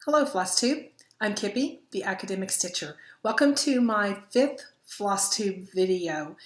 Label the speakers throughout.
Speaker 1: Hello Flosstube, I'm Kippy, the Academic Stitcher. Welcome to my 5th Flosstube video.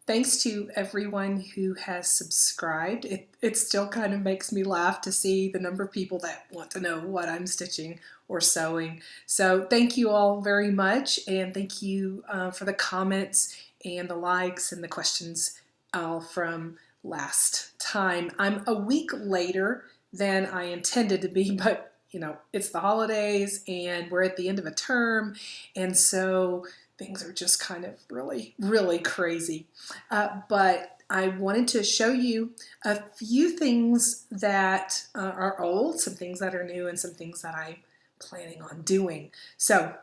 Speaker 1: Thanks to everyone who has subscribed. It still kind of makes me laugh to see the number of people that want to know what I'm stitching or sewing. So thank you all very much, and thank you for the comments and the likes and the questions from last time. I'm a week later than I intended to be, but you know, it's the holidays and we're at the end of a term, and so things are just kind of really crazy. But I wanted to show you a few things that are old, some things that are new, and some things that I'm planning on doing. So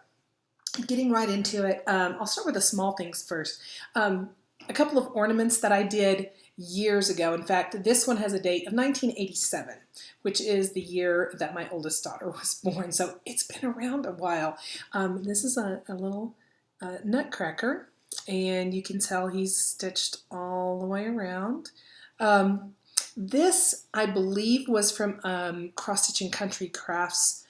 Speaker 1: getting right into it, I'll start with the small things first. A couple of ornaments that I did years ago. In fact, this one has a date of 1987, which is the year that my oldest daughter was born. So it's been around a while. This is a little nutcracker, and you can tell he's stitched all the way around. This, I believe, was from Cross Stitching Country Crafts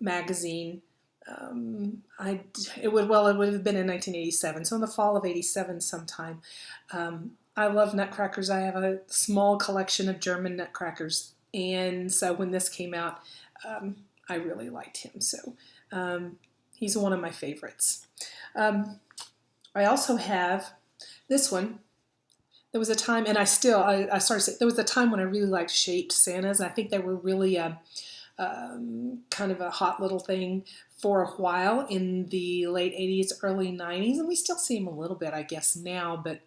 Speaker 1: magazine. It would have been in 1987, so in the fall of 87 sometime. I love nutcrackers. I have a small collection of German nutcrackers, and so when this came out, I really liked him. So he's one of my favorites. I also have this one. There was a time, and I started to say, there was a time when I really liked shaped Santas. I think they were really kind of a hot little thing for a while in the late 80s, early 90s, and we still see them a little bit, I guess, now, but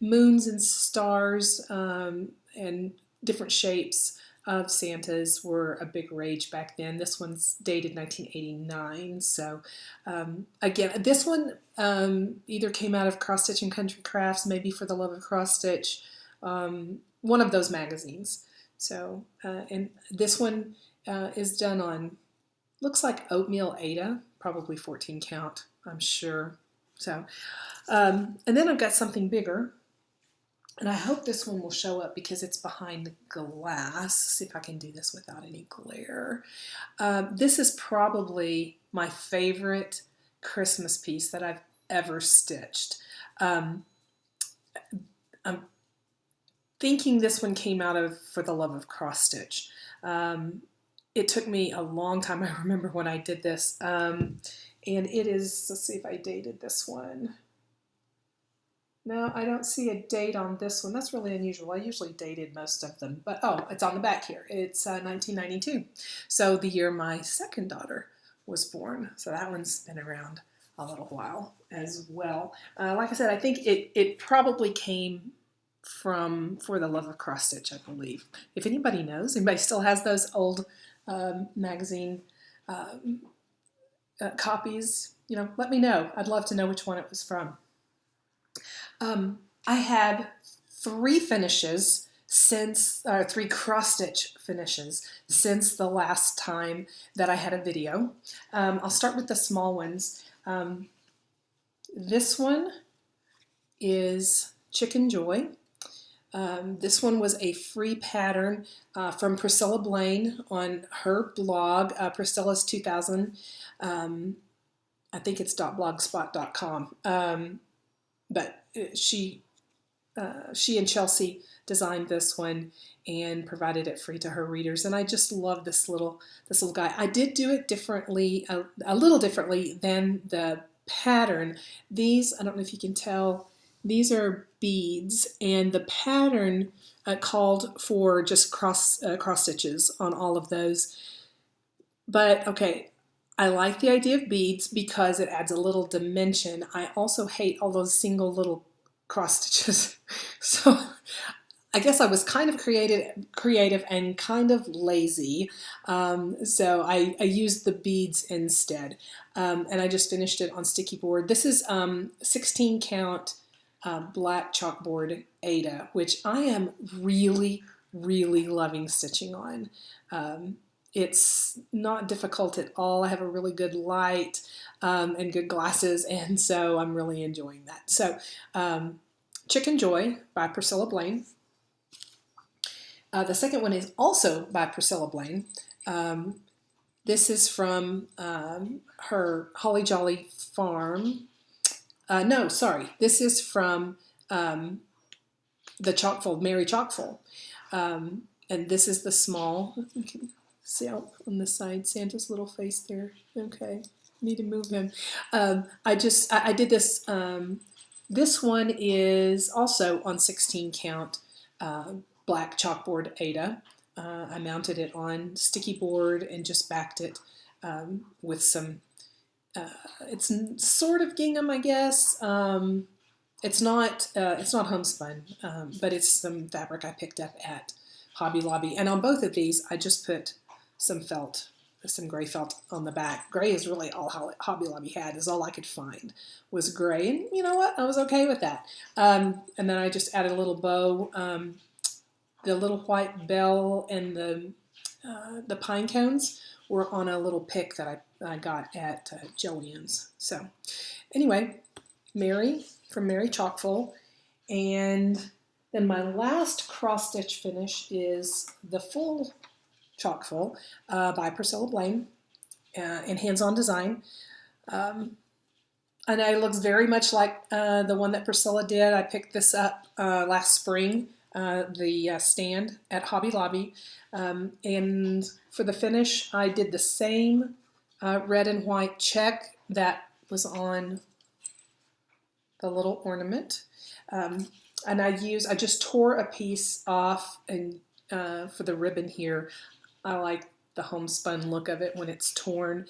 Speaker 1: moons and stars and different shapes of Santas were a big rage back then. This one's dated 1989, so again, this one either came out of Cross Stitch and Country Crafts, maybe For the Love of Cross Stitch, one of those magazines. So, and this one is done on, looks like oatmeal Aida, probably 14 count, I'm sure. So, and then I've got something bigger, and I hope this one will show up because it's behind the glass. See if I can do this without any glare. This is probably my favorite Christmas piece that I've ever stitched. I'm thinking this one came out of For the Love of Cross Stitch. It took me a long time. I remember when I did this. And it is, let's see if I dated this one. No, I don't see a date on this one. That's really unusual. I usually dated most of them. But, oh, it's on the back here. It's 1992. So the year my second daughter was born. So that one's been around a little while as well. Like I said, I think it probably came from For the Love of Cross Stitch, I believe. If anybody knows, anybody still has those old magazine copies, you know, let me know. I'd love to know which one it was from. I have 3 finishes since, 3 cross stitch finishes since the last time that I had a video. I'll start with the small ones. This one is Chicken Joy. This one was a free pattern from Priscilla Blaine on her blog, Priscilla's 2000. I think it's .blogspot.com. But she and Chelsea designed this one and provided it free to her readers, and I just love this little guy. I did do it differently, a little differently than the pattern. These, I don't know if you can tell, these are beads, and the pattern called for just cross stitches on all of those. But okay, I like the idea of beads because it adds a little dimension. I also hate all those single little cross stitches. So I guess I was kind of creative and kind of lazy. So I used the beads instead. And I just finished it on sticky board. This is 16 count black chalkboard Aida, which I am really loving stitching on. It's not difficult at all. I have a really good light and good glasses, and so I'm really enjoying that. So Chicken Joy by Priscilla Blaine. The second one is also by Priscilla Blaine. This is from her Holly Jolly Farm. No, sorry. This is from the Chalkful, Mary Chalkful. And this is the small. You can see out on the side Santa's little face there. Okay, need to move him. I did this. This one is also on 16 count black chalkboard Ada. I mounted it on sticky board and just backed it with some, it's sort of gingham, I guess. It's not homespun, but it's some fabric I picked up at Hobby Lobby. And on both of these, I just put some felt, some gray felt on the back. Gray is really all Hobby Lobby had, is all I could find was gray. And you know what? I was okay with that. And then I just added a little bow. The little white bell and the pine cones were on a little pick that I got at Joann's. So anyway, Mary from Mary Chalkful. And then my last cross stitch finish is the full Chalkful by Priscilla Blaine in Hands-On Design. And it looks very much like the one that Priscilla did. I picked this up last spring, the stand at Hobby Lobby. And for the finish, I did the same red and white check that was on the little ornament. And I just tore a piece off and for the ribbon here. I like the homespun look of it when it's torn.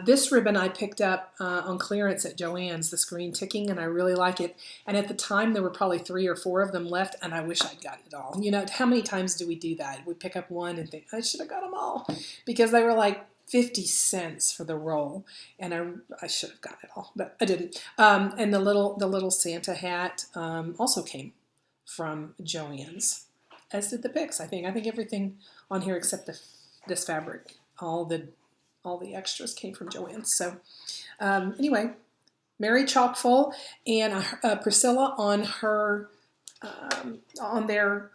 Speaker 1: This ribbon I picked up on clearance at Joann's, this green ticking, and I really like it. And at the time, there were probably 3 or 4 of them left, and I wish I'd gotten it all. You know, how many times do we do that? We pick up one and think, I should have got them all, because they were like 50 cents for the roll, and I should have gotten it all, but I didn't. And the little Santa hat also came from Joann's, as did the picks. I think everything on here except this fabric, all the extras came from Joann's. So anyway, Mary Chalkful and Priscilla on her on their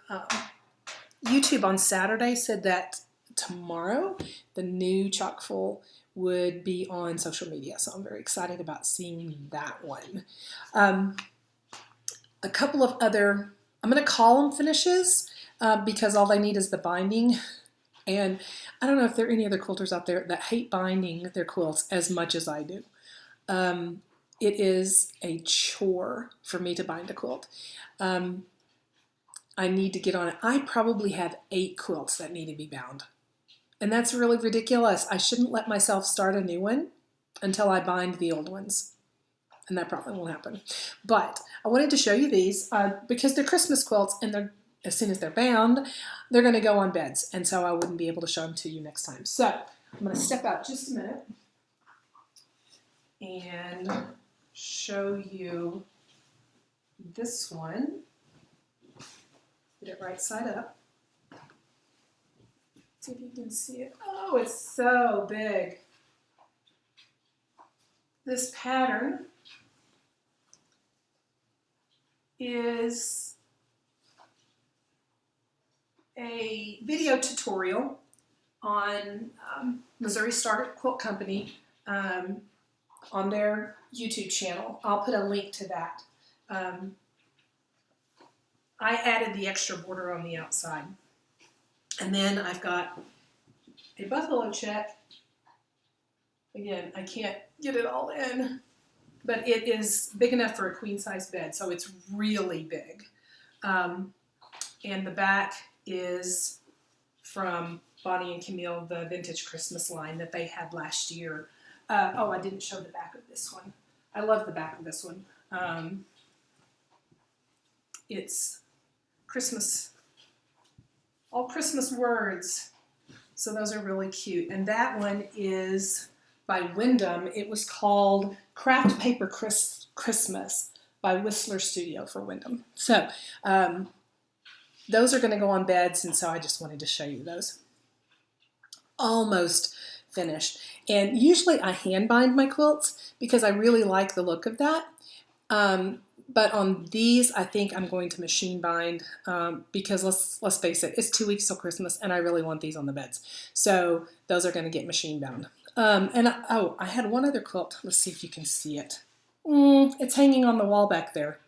Speaker 1: YouTube on Saturday said that tomorrow the new Chalkful would be on social media, so I'm very excited about seeing that one. A couple of other, I'm going to call them finishes because all they need is the binding. And I don't know if there are any other quilters out there that hate binding their quilts as much as I do. It is a chore for me to bind a quilt. I need to get on it. I probably have 8 quilts that need to be bound. And that's really ridiculous. I shouldn't let myself start a new one until I bind the old ones. And that probably won't happen. But I wanted to show you these because they're Christmas quilts, and they're, as soon as they're bound, they're going to go on beds. And so I wouldn't be able to show them to you next time. So I'm going to step out just a minute and show you this one. Get it right side up. See if you can see it. Oh, it's so big. This pattern is a video tutorial on Missouri Star Quilt Company on their YouTube channel. I'll put a link to that. I added the extra border on the outside. And then I've got a buffalo check. Again, I can't get it all in, but it is big enough for a queen size bed, so it's really big. And the back is from Bonnie and Camille, the vintage Christmas line that they had last year. Oh, I didn't show the back of this one. I love the back of this one. It's Christmas, all Christmas words. So those are really cute. And that one is by Wyndham. It was called Craft Paper Christmas by Whistler Studio for Wyndham. So those are going to go on beds, and so I just wanted to show you those. Almost finished. And usually I hand bind my quilts because I really like the look of that. But on these, I think I'm going to machine bind because let's face it, it's 2 weeks till Christmas, and I really want these on the beds. So those are going to get machine bound. Oh, I had one other quilt. Let's see if you can see it. It's hanging on the wall back there.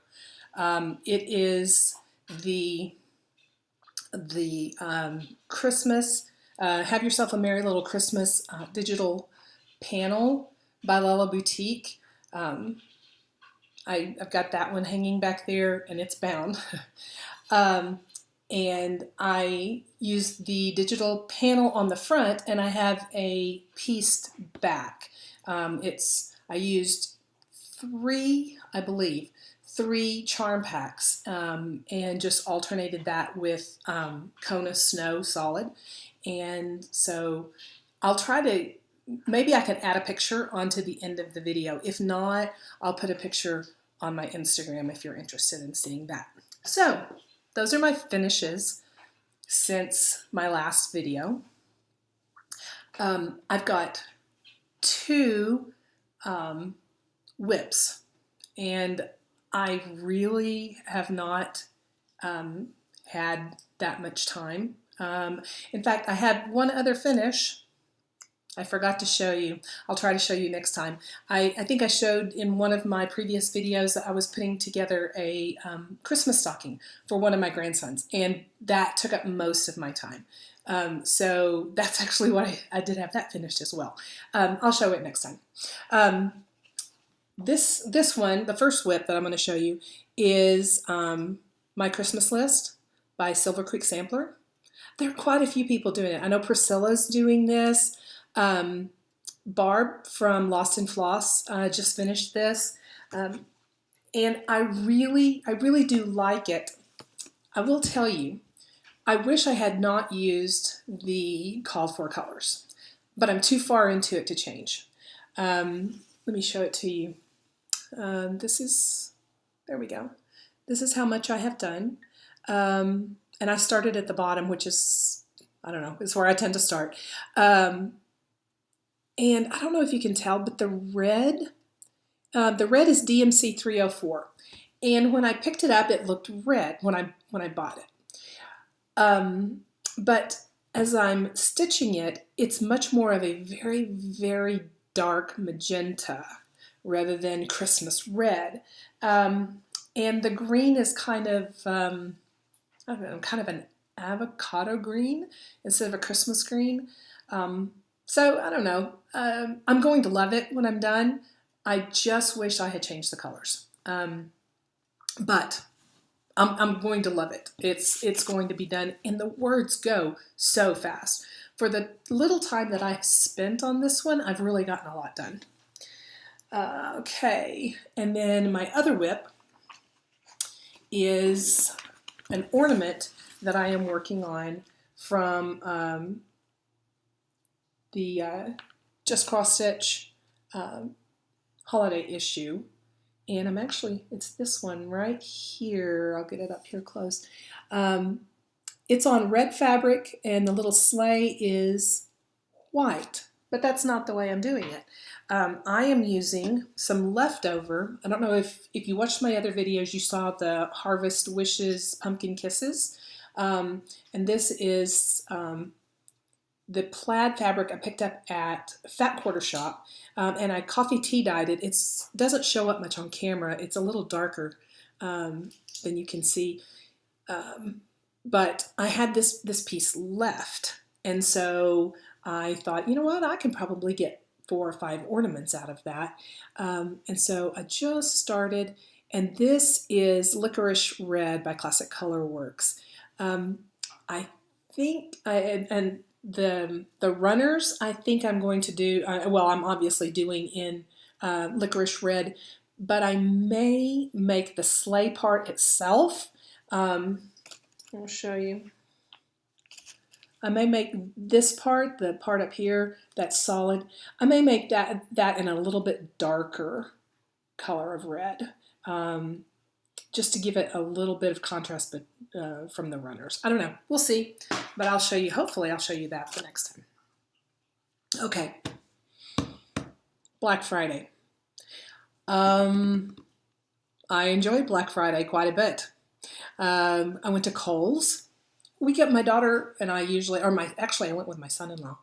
Speaker 1: It is the Christmas, Have Yourself a Merry Little Christmas digital panel by Lala Boutique. I've got that one hanging back there, and it's bound. And I used the digital panel on the front, and I have a pieced back. I used three, I believe, 3 charm packs, and just alternated that with Kona Snow Solid. And so I'll try to, maybe I can add a picture onto the end of the video. If not, I'll put a picture on my Instagram if you're interested in seeing that. So those are my finishes since my last video. I've got 2 whips, and I really have not had that much time. In fact, I had one other finish I forgot to show you. I'll try to show you next time. I think I showed in one of my previous videos that I was putting together a Christmas stocking for one of my grandsons, and that took up most of my time. So that's actually why I did have that finished as well. I'll show it next time. This one, the first whip that I'm going to show you, is my Christmas list by Silver Creek Sampler. There are quite a few people doing it. I know Priscilla's doing this. Barb from Lost in Floss just finished this, and I really do like it. I will tell you, I wish I had not used the called for colors, but I'm too far into it to change. Let me show it to you. There we go. This is how much I have done, and I started at the bottom, which is, I don't know, is where I tend to start. And I don't know if you can tell, but the red is DMC 304. And when I picked it up, it looked red when I bought it. But as I'm stitching it, it's much more of a very, very dark magenta rather than Christmas red. And the green is kind of, I don't know, kind of an avocado green instead of a Christmas green. So I don't know. I'm going to love it when I'm done. I just wish I had changed the colors. But I'm going to love it. It's going to be done, and the words go so fast. For the little time that I've spent on this one, I've really gotten a lot done. Okay, and then my other whip is an ornament that I am working on from the Just Cross Stitch holiday issue, and it's this one right here. I'll get it up here close. It's on red fabric, and the little sleigh is white, but that's not the way I'm doing it. I am using some leftover. I don't know if you watched my other videos, you saw the Harvest Wishes Pumpkin Kisses, and this is the plaid fabric I picked up at Fat Quarter Shop, and I coffee tea dyed it. It doesn't show up much on camera. It's a little darker than you can see, but I had this piece left, and so I thought, you know what, I can probably get 4 or 5 ornaments out of that, and so I just started, and this is Licorice Red by Classic Color Works. I think, and the runners, I think I'm going to do, well, I'm obviously doing in Licorice Red, but I may make the sleigh part itself. I'll show you. I may make this part, the part up here that's solid, I may make that in a little bit darker color of red, just to give it a little bit of contrast from the runners. I don't know. We'll see. But I'll show you. Hopefully I'll show you that the next time. Okay. Black Friday. I enjoyed Black Friday quite a bit. I went to Kohl's. We get my daughter and I usually, or actually I went with my son-in-law.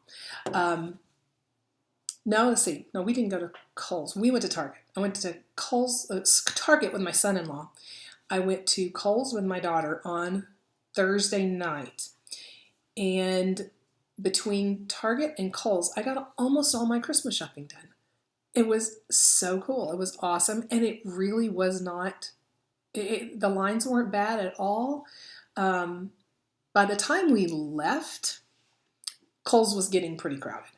Speaker 1: No, let's see. No, we didn't go to Kohl's. We went to Target. I went to Target with my son-in-law. I went to Kohl's with my daughter on Thursday night. And between Target and Kohl's, I got almost all my Christmas shopping done. It was so cool. It was awesome. And it really was not, the lines weren't bad at all. By the time we left, Kohl's was getting pretty crowded.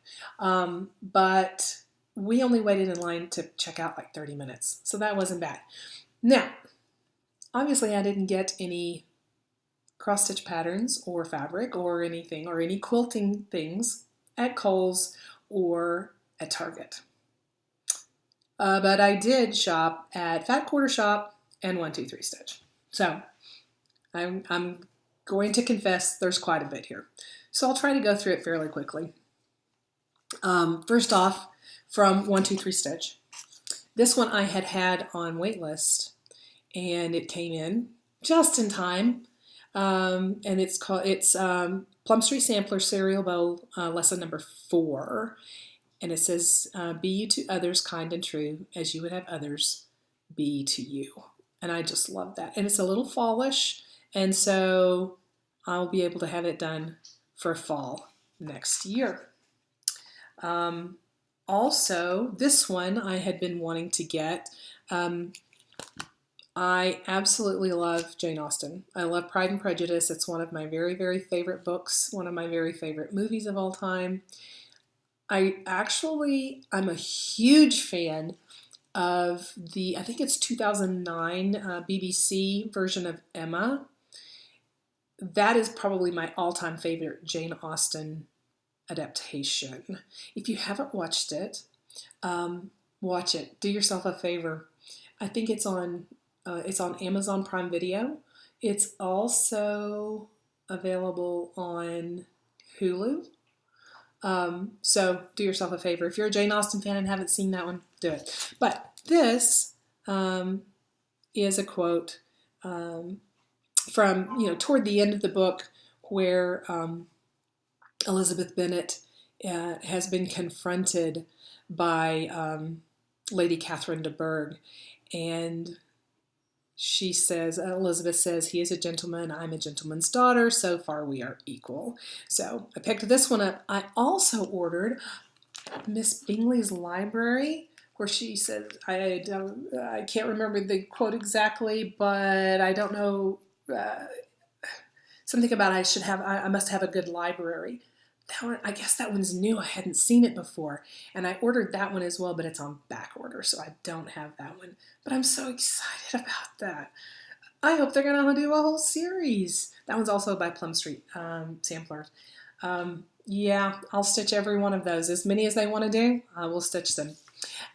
Speaker 1: But we only waited in line to check out like 30 minutes. So that wasn't bad. Now, obviously I didn't get any cross-stitch patterns or fabric or anything or any quilting things at Kohl's or at Target. But I did shop at Fat Quarter Shop and 123 Stitch. So I'm going to confess there's quite a bit here. So I'll try to go through it fairly quickly. First off, from 123 Stitch. This one I had on waitlist, and it came in just in time. And it's Plum Street Sampler Cereal Bowl lesson number 4. And it says, be you to others kind and true as you would have others be to you. And I just love that. And it's a little fallish, and so I'll be able to have it done for fall next year. Also, this one I had been wanting to get. I absolutely love Jane Austen. I love Pride and Prejudice. It's one of my very, very favorite books, one of my very favorite movies of all time. I'm a huge fan of I think it's 2009 BBC version of Emma. That is probably my all-time favorite Jane Austen adaptation. If you haven't watched it, watch it. Do yourself a favor. I think it's on Amazon Prime Video. It's also available on Hulu. So do yourself a favor. If you're a Jane Austen fan and haven't seen that one, do it. But this is a quote from, toward the end of the book where Elizabeth Bennet has been confronted by Lady Catherine de Bourgh, and Elizabeth says, he is a gentleman, I'm a gentleman's daughter, so far we are equal. So I picked this one up. I also ordered Miss Bingley's Library, where she says, I can't remember the quote exactly, but I don't know, something about I must have a good library. That one, I guess that one's new. I hadn't seen it before. And I ordered that one as well, but it's on back order, so I don't have that one. But I'm so excited about that. I hope they're going to do a whole series. That one's also by Plum Street Samplers. Yeah, I'll stitch every one of those. As many as they want to do, I will stitch them.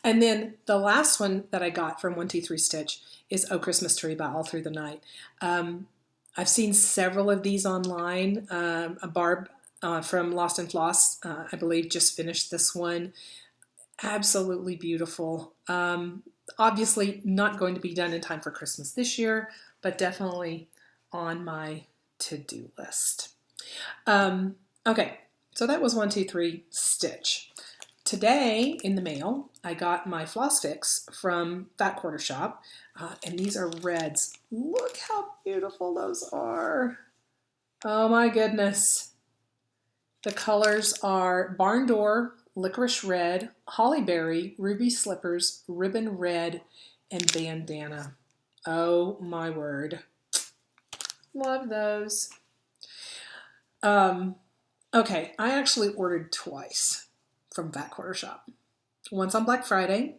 Speaker 1: And then the last one that I got from 123 Stitch is Oh Christmas Tree by All Through the Night. I've seen several of these online. Barb from Lost and Floss, I believe, just finished this one. Absolutely beautiful. Obviously not going to be done in time for Christmas this year, but definitely on my to-do list. Okay, so that was 123 Stitch. Today in the mail, I got my Floss Fix from Fat Quarter Shop, and these are reds. Look how beautiful those are. Oh my goodness. The colors are Barn Door, Licorice Red, Holly Berry, Ruby Slippers, Ribbon Red, and Bandana. Oh my word. Love those. Okay, I actually ordered twice from Fat Quarter Shop. Once on Black Friday,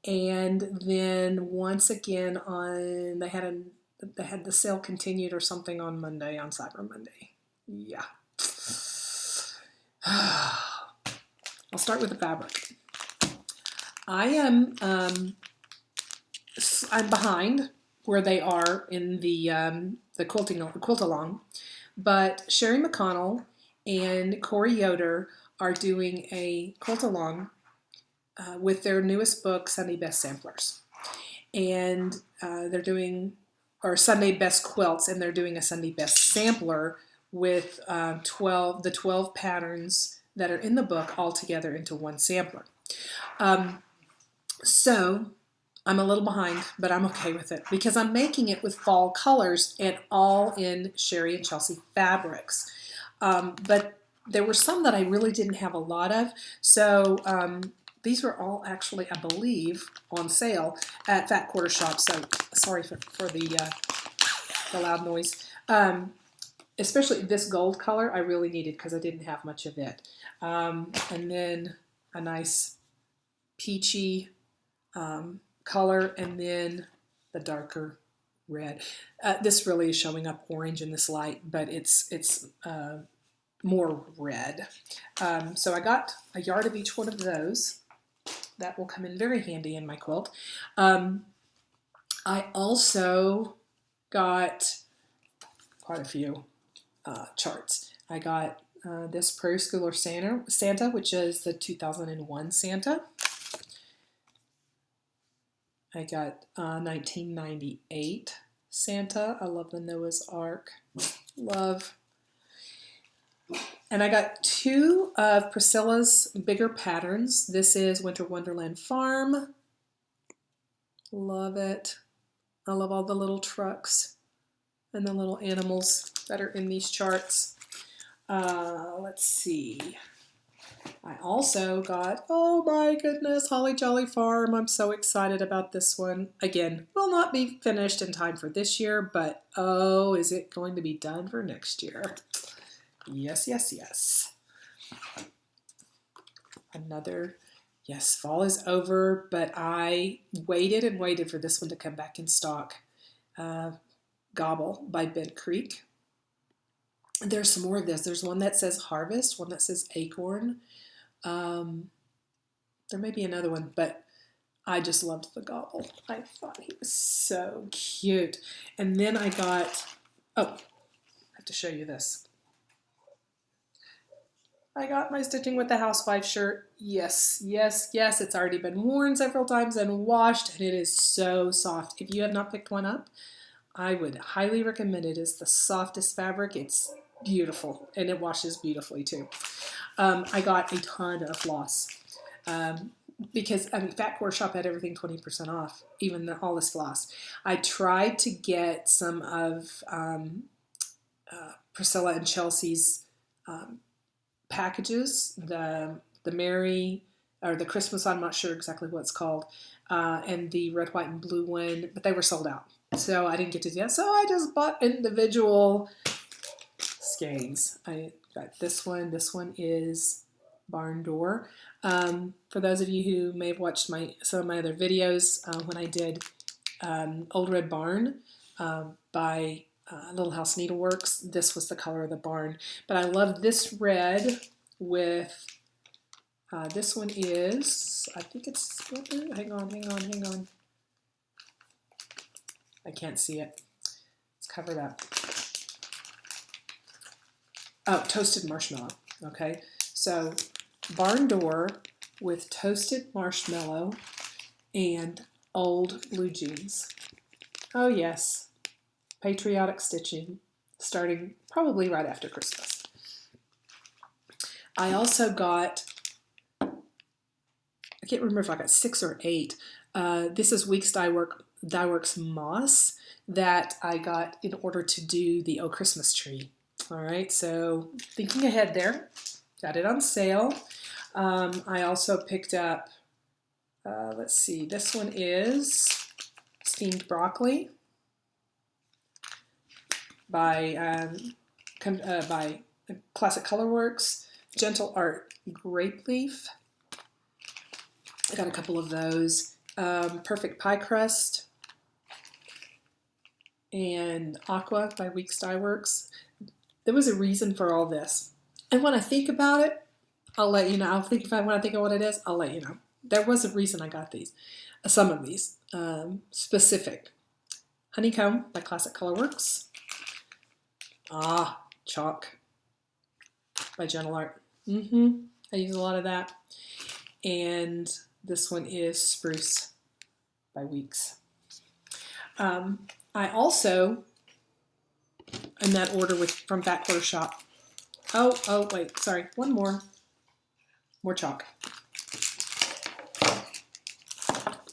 Speaker 1: and then once again on, they had the sale continued or something on Monday, on Cyber Monday. Yeah. I'll start with the fabric. I'm behind where they are in the quilt along, but Sherry McConnell and Corey Yoder are doing a quilt along with their newest book, Sunday Best Samplers. and they're doing, or Sunday Best Quilts, and they're doing a Sunday Best Sampler with the 12 patterns that are in the book all together into one sampler. So I'm a little behind, but I'm okay with it because I'm making it with fall colors and all in Sherry and Chelsea fabrics. But there were some that I really didn't have a lot of, so these were all actually, I believe, on sale at Fat Quarter Shop. So sorry for the loud noise. Especially this gold color I really needed because I didn't have much of it. And then a nice peachy color, and then the darker red. This really is showing up orange in this light, but it's more red. So I got a yard of each one of those. That will come in very handy in my quilt. I also got quite a few charts. I got this Prairie Schooler Santa, which is the 2001 Santa. I got 1998 Santa. I love the Noah's Ark. Love. And I got two of Priscilla's bigger patterns. This is Winter Wonderland Farm. Love it. I love all the little trucks and the little animals that are in these charts. Let's see. I also got, oh my goodness, Holly Jolly Farm. I'm so excited about this one. Again, will not be finished in time for this year, but oh, is it going to be done for next year? Yes, yes, yes. Another, yes, fall is over, but I waited and waited for this one to come back in stock. Gobble by Bent Creek. There's some more of this. There's one that says Harvest, one that says Acorn. There may be another one, but I just loved the Gobble. I thought he was so cute. And then I got, oh, I have to show you this. I got my Stitching with the Housewife shirt. Yes, yes, yes. It's already been worn several times and washed, and it is so soft. If you have not picked one up, I would highly recommend it. It's the softest fabric. It's beautiful, and it washes beautifully too. I got a ton of floss because, I mean, Fat Quarter Shop had everything 20% off, even all this floss. I tried to get some of Priscilla and Chelsea's packages, the Merry, or the Christmas, I'm not sure exactly what it's called, and the red, white, and blue one, but they were sold out. So I didn't get to do that. So I just bought individual skeins. I got this one. This one is Barn Door. For those of you who may have watched some of my other videos, when I did Old Red Barn by Little House Needleworks, this was the color of the barn. But I love this red with, this one is, I think it's, hang on. I can't see it. It's covered up. Oh, Toasted Marshmallow. Okay, so Barn Door with Toasted Marshmallow and Old Blue Jeans. Oh yes, patriotic stitching, starting probably right after Christmas. I also got, I can't remember if I got 6 or 8. This is Weeks Dyeworks Moss that I got in order to do the Oh Christmas Tree. All right, so thinking ahead there, got it on sale. I also picked up, let's see, this one is Steamed Broccoli by Classic Colorworks, Gentle Art Grape Leaf. I got a couple of those. Perfect Pie Crust and Aqua by Weeks Dyeworks. There was a reason for all this. And when I think about it, I'll let you know. When I think of what it is, I'll let you know. There was a reason I got these. Some of these. Specific. Honeycomb by Classic Colorworks. Chalk by Gentle Art. I use a lot of that. And this one is Spruce by Weeks. I also, in that order from Fat Quarter Shop. Oh, wait, sorry, one more. More chalk.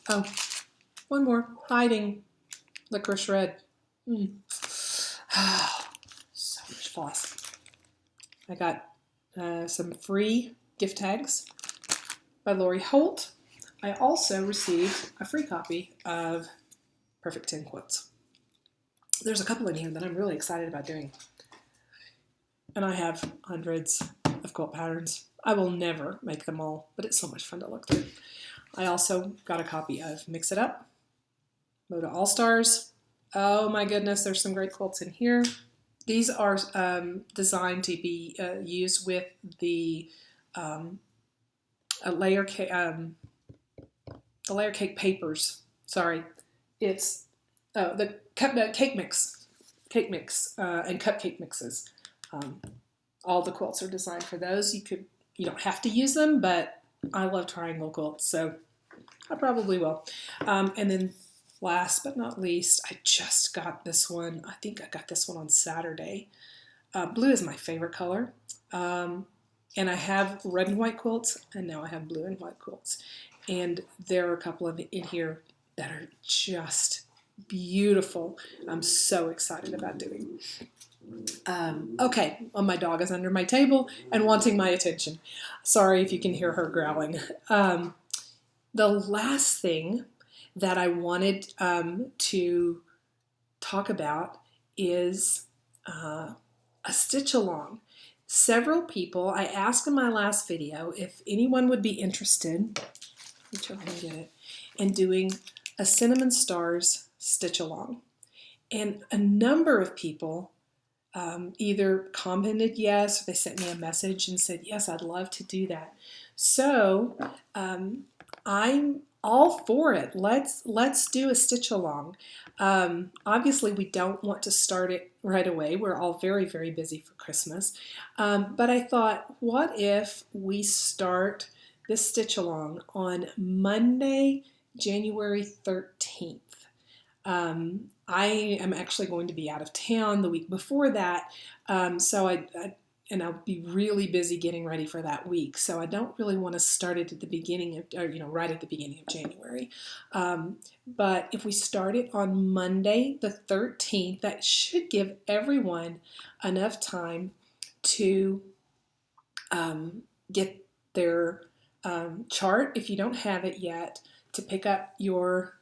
Speaker 1: Oh, one more. Hiding. Licorice red. So much floss. I got some free gift tags by Lori Holt. I also received a free copy of Perfect 10 Quilts. There's a couple in here that I'm really excited about doing. And I have hundreds of quilt patterns. I will never make them all, but it's so much fun to look through. I also got a copy of Mix It Up, Moda All Stars. Oh my goodness, there's some great quilts in here. These are designed to be used with the layer cake papers. Sorry, it's the cake mix and cupcake mixes. All the quilts are designed for those. You don't have to use them, but I love triangle quilts, so I probably will. And then last but not least, I just got this one. I think I got this one on Saturday. Blue is my favorite color. And I have red and white quilts, and now I have blue and white quilts. And there are a couple of in here that are just beautiful. I'm so excited about doing. Okay, well, my dog is under my table and wanting my attention. Sorry if you can hear her growling. The last thing that I wanted to talk about is a stitch along. Several people, I asked in my last video if anyone would be interested, let me try and get it, in doing a Cinnamon Stars stitch along. And a number of people either commented yes, or they sent me a message and said, yes, I'd love to do that. So I'm all for it. Let's do a stitch along. Obviously, we don't want to start it right away. We're all very, very busy for Christmas. But I thought, what if we start this stitch along on Monday, January 13th? I am actually going to be out of town the week before that, so and I'll be really busy getting ready for that week. So I don't really want to start it at the beginning of, or right at the beginning of January. But if we start it on Monday the 13th, that should give everyone enough time to get their chart, if you don't have it yet, to pick up your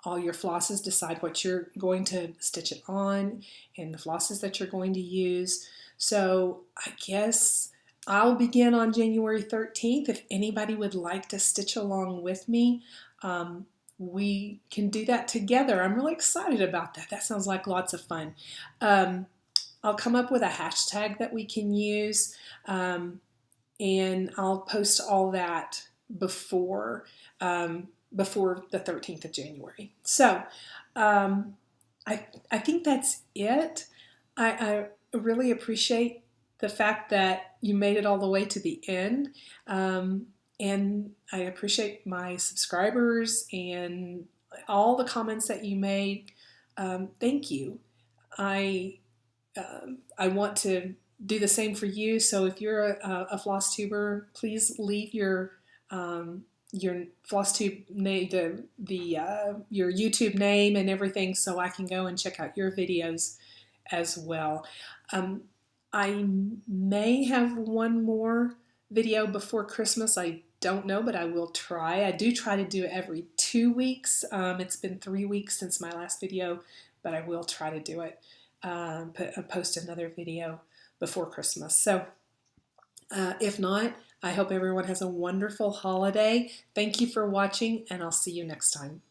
Speaker 1: all your flosses, decide what you're going to stitch it on, and the flosses that you're going to use. So I guess I'll begin on January 13th. If anybody would like to stitch along with me, we can do that together. I'm really excited about that. That sounds like lots of fun. I'll come up with a hashtag that we can use, and I'll post all that before the 13th of January. So I think that's it. I really appreciate the fact that you made it all the way to the end. And I appreciate my subscribers and all the comments that you made. Thank you. I want to do the same for you. So if you're a Flosstuber, please leave your Flosstube name, your YouTube name and everything, so I can go and check out your videos as well. I may have one more video before Christmas. I don't know, but I will try. I do try to do it every 2 weeks. It's been 3 weeks since my last video, but I will try to do it. Post another video before Christmas. So if not, I hope everyone has a wonderful holiday. Thank you for watching, and I'll see you next time.